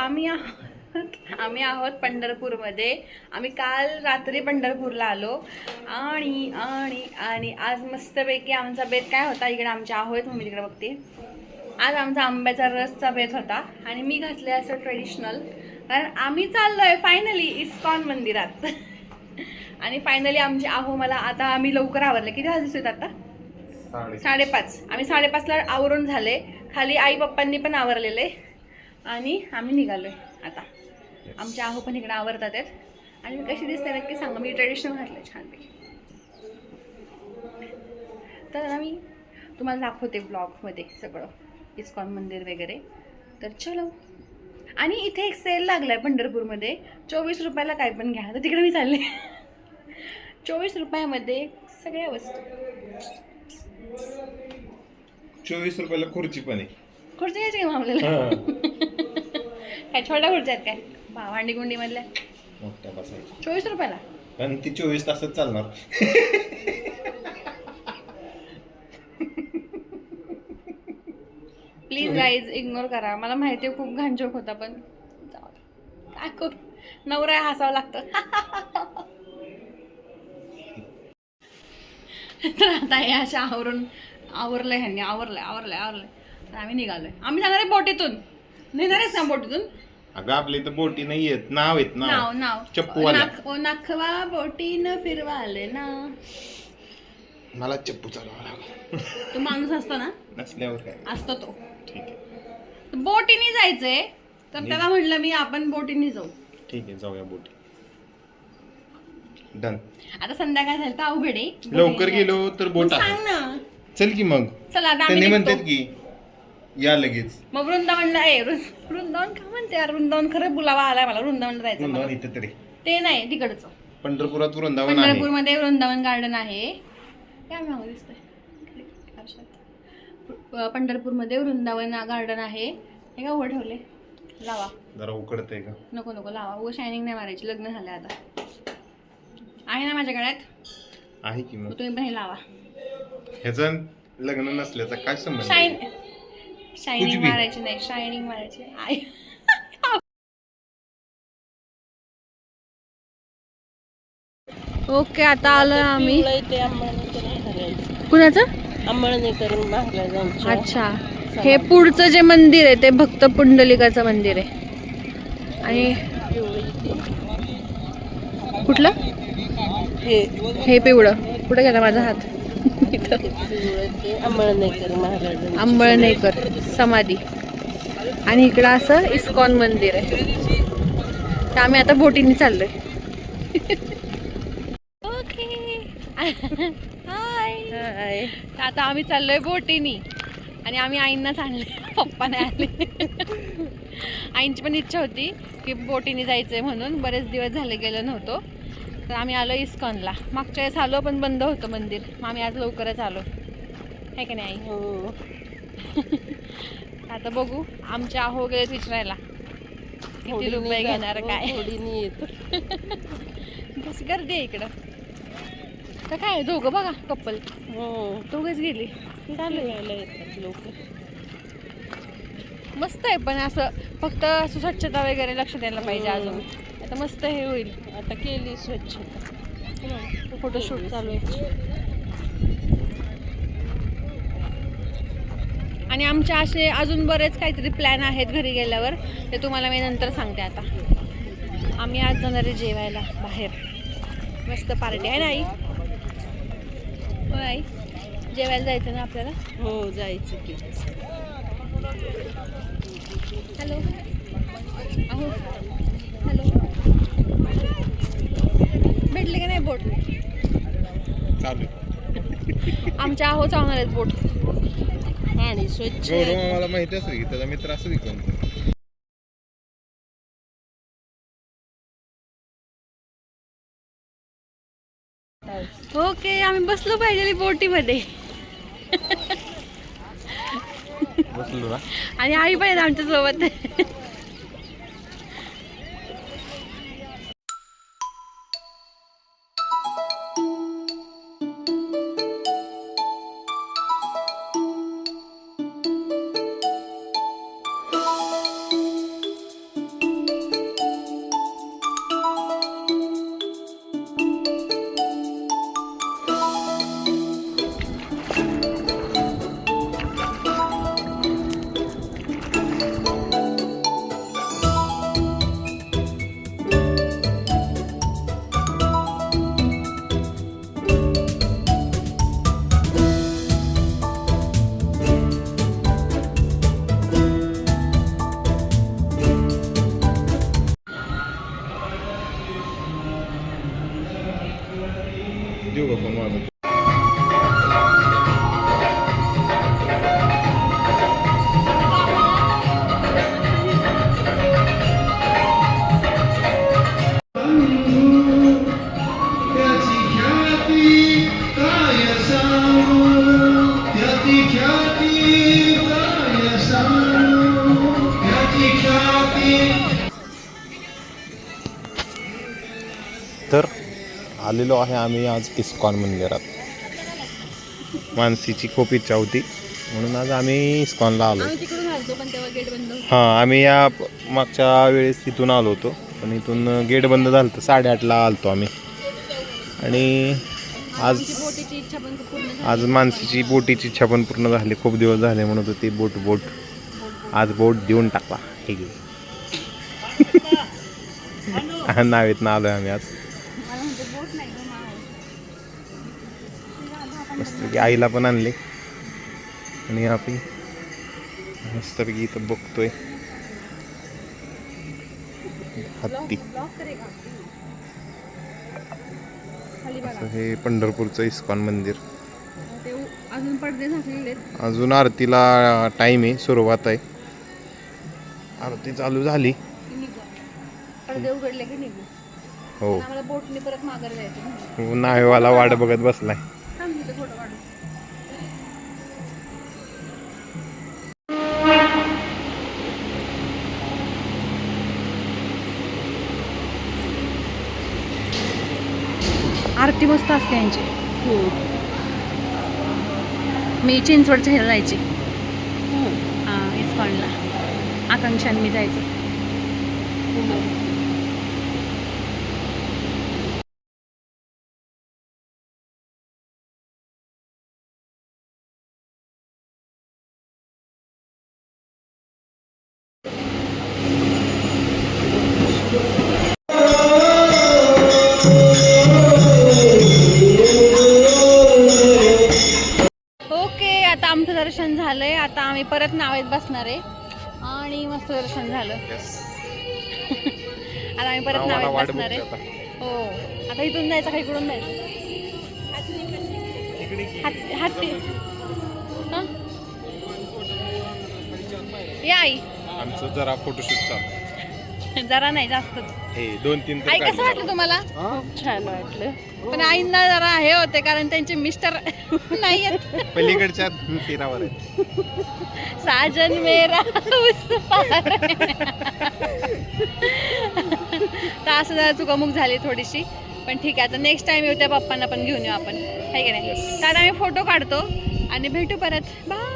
आम्ही आहोत पंढरपूरमध्ये. आम्ही काल रात्री पंढरपूरला आलो आणि आणि आणि आज मस्तपैकी आमचा बेत काय होता. इकडे आमच्या आहोत, मम्मी तिकडे बघते. आज आमचा आंब्याचा रसचा बेत होता आणि मी घातले असं ट्रेडिशनल, कारण आम्ही चाललोय फायनली इस्कॉन मंदिरात. आणि फायनली आमचे आहो मला आता आम्ही लवकर आवरले. किती वाजता येतात आता? 5:30. आम्ही 5:30ला आवरून झाले. खाली आई पप्पांनी पण आवरलेले आणि आम्ही निघालोय आता. आमच्या आहो पण इकडे आवरतात आहेत. आणि मी कशी दिसते नक्की सांगा. मी ट्रेडिशनल घातलंय छानपैकी. तर आम्ही तुम्हाला दाखवते ब्लॉगमध्ये सगळं इस्कॉन मंदिर वगैरे. तर चलो. आणि इथे एक सेल लागलाय पंढरपूरमध्ये. 24 रुपयाला काय पण घ्या. तर तिकडे मी चालले. 24 रुपयामध्ये सगळ्या वस्तू. 24 रुपयाला खुर्ची पण आहे. खुर्ची घ्यायची का आपल्याला? काय छोट्या खुर्च्या आहेत काय भांडी गुंडी मधल्या? मोठ्या बसायची 24 रुपयाला. पण ती 24 तासच चालणार. प्लीज गाईज इग्नोर करा. मला माहिती आहे खूप घाण जोक होता, पण जाऊ दे. काय करू, नवरा हसावं लागतं. तर आता हे अशा आवरलंय ह्यांनी. आवरलंय. तर आम्ही निघालोय. आम्ही जाणार आहे बोटीतून. नेणारच ना बोटीतून. अगं आपल्या इथं बोटी नाही येत. नाव आहेत नाव चप्पूवाला. नाखवा बोटीनं फिरवाले ना. मला चप्पू चालवा लागला. तो माणूस असतो ना, नसल्यावर काय असतो तो. ठीक आहे. बोटीने जायचंय तर त्याला म्हटलं मी आपण बोटीने जाऊ. ठीक आहे, जाऊया बोटी. डन. आता संध्याकाळ झालं तर अवघड आहे. लवकर गेलो तर बोट आहे. सांग ना. चल की मग. चला आता त्यांनी आम्ही म्हणतात निघतो. की या लगेच. मग वृंदावनला वृंदावन का म्हणते यार? वृंदावन खरं बुलावा आलाय मला. वृंदावनला जायचं मला. वृंदावन इथं तरी ते नाही तिकडचं. पंढरपुरात वृंदावन आहे. पंढरपूरमध्ये वृंदावन गार्डन आहे. काय मागं दिसतंय पंढरपूरमध्ये वृंदावन गार्डन आहे. हे का उघड ठेवले? लावा. जरा उकडतंय का? नको लावा. उघड शायनिंग नाही मारायची. लग्न झालं आता. आहे ना माझ्या गळ्यात? आहे की मग तुम्ही पण हे लावा. ह्याचं लग्न नसल्याचा काय संबंध? शायनिंग मारायची नाही. शायनिंग मारायची. ओके आता आलोय आम्ही. कुणाचं? अच्छा. हे पुढचं जे मंदिर आहे ते भक्त पुंडलिकाचं मंदिर आहे. आणि कुठलं? हे पिवळं. कुठे गेला माझा हात? अंबळनेकर समाधी. आणि इकडं असं इस्कॉन मंदिर आहे. तर आम्ही आता बोटीने चाललोय. ओके. हाय. आता आम्ही चाललोय बोटीनी. आणि आम्ही आईंनाच आणले, पप्पा नाही आले. आईंची पण इच्छा होती की बोटीने जायचंय म्हणून. बरेच दिवस झाले गेलो नव्हतो. तर आम्ही आलो इस्कॉनला. मागच्या वेळेस आलो पण बंद होतं मंदिर. मग आम्ही आज लवकरच आलो. आहे का नाही आई? हो. आता बघू. आमच्या आहो गेलेत विचारायला किती रुपये घेणार काय. बस गर्दी आहे इकडं. तर काय दोघं बघा कपल. दोघंच गेली. चालू लोक. मस्त आहे पण असं फक्त असं स्वच्छता वगैरे लक्ष द्यायला पाहिजे अजून. आता मस्त हे होईल. आता केली स्वच्छता. फोटोशूट चालू आहे. आणि आमच्या असे अजून बरेच काहीतरी प्लॅन आहेत घरी गेल्यावर. ते तुम्हाला मी नंतर सांगते. आता आम्ही आज जाणार आहे जेवायला बाहेर. मस्त पार्टी आहे ना आई? हो आई, जेवायला जायचं ना आपल्याला? हो जायचं की. हॅलो अहो. हॅलो. भेटले का नाही बोट? चालू. आमच्या आहो चावणार आहेत बोट. पाणी स्वच्छ. मला माहिती असेल की त्याचा मित्र असं कोण. ओके आम्ही बसलो पाहिजे बोटीमध्ये. बसलो ना. आणि आई पण आमच्या सोबत. तर आलेलो आहे आम्ही आज इस्कॉन मंदिरात. मानसीची खूप इच्छा होती म्हणून आज आम्ही इस्कॉनला आलो. आम्ही तिकडून आलतो पण तेव्हा गेट बंद होतं. हां, आम्ही या मागच्या वेळेस तिथून आलो होतो पण इथून गेट बंद झालं होतं. 8:30ला आलतो आम्ही. आणि आज बोटीची इच्छा पण पूर्ण झाली. आज मानसीची बोटीची इच्छा पण पूर्ण झाली. खूप दिवस झाले म्हणत होती बोट आज बोट देऊन टाकला. ठीक आहे. नावेत ना आलोय आम्ही आज. मला म्हणते बोट नाही गं माव. मस्तपैकी आईला पण आणले आणि आपण मस्तपैकी इथं बघतोय हत्ती. ब्लॉक करेगा खाली बघा. असं हे पंढरपूरचं इस्कॉन मंदिर. ते अजून पडदे झाकलेले आहेत. अजून आरतीला टाइम आहे, सुरुवात आहे. आरती चालू झाली. की निघू पडदे उघडले की निघू. हो, पण आम्हाला बोटने परत माघार जायचं. नावेवाला वाट बघत बसलाय. थांब तिथे फोटो काढू. आरती मस्त असते यांची. मी चिंचवडच्या ह्याला जायची. हां, इस्कॉनला आकांक्षा आणि मी जायचं. ओके, आता आमचं दर्शन झालंय. आता आम्ही परत नावेत बसणार आहे आणि मस्त दर्शन झालं. आता आम्ही परत नावेत वाट बसणार आहे. बघतोय आता. हो, आता इथून जायचं का इकडून जायचं? हत्ती हं? या आई. आमचं जरा फोटोशूट चालू. जरा नाही जास्तच. हे 2-3 आई कसं वाटलं तुम्हाला? खूप छान वाटलं. पण आईंना जरा हे होते कारण त्यांचे मिस्टर नाही आहेत. पलीकडच्या तीरावर आहे. साजन मेरा उस पार. तर असं जरा चुकामुक झाली थोडीशी. पण ठीक आहे, आता नेक्स्ट टाइम येऊ त्या पप्पांना पण घेऊन येऊ आपण, आहे की नाही? तर आम्ही फोटो काढतो आणि भेटू परत. बाय.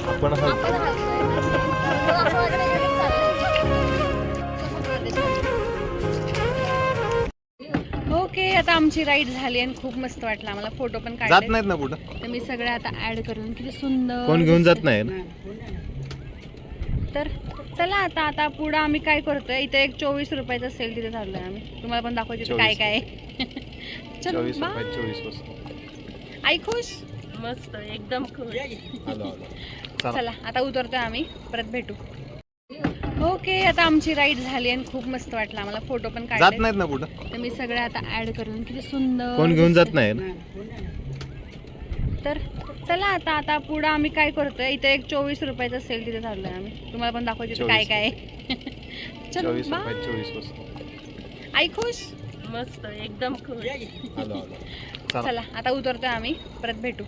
आपण ओके, आता आमची राईड झाली आणि खूप मस्त वाटलं आम्हाला. फोटो पण जात काढले. नाहीत ना कुठं. तर मी सगळे आता ऍड करून किती सुंदर कोण घेऊन जात दिसतंय. नाही. तर चला आता पुढं आम्ही काय करतोय. इथे एक 24 रुपयाचा सेल तिथे चाललोय आम्ही. तुम्हाला पण दाखवते तिथे काय काय आहे. चलो, 24 bye. रुपये 24 वस्तू. आई खुश. मस्त एकदम खुश. आलो. चला. चला आता उतरतोय आम्ही, परत भेटू. ओके, आता आमची राईड झाली आणि खूप मस्त वाटलं आम्हाला. फोटो पण जात काढले. नाहीत ना कुठं. तर मी सगळे आता ऍड करून किती सुंदर कोण घेऊन जात दिसतंय. नाही. तर चला आता पुढं आम्ही काय करतोय. इथे एक 24 रुपयाचा सेल तिथे चाललोय आम्ही. तुम्हाला पण दाखवते तिथे काय काय आहे. चलो, 24 bye. रुपये 24 वस्तू. आई खुश. मस्त एकदम खुश. आलो. चला आता उतरतोय आम्ही, परत भेटू.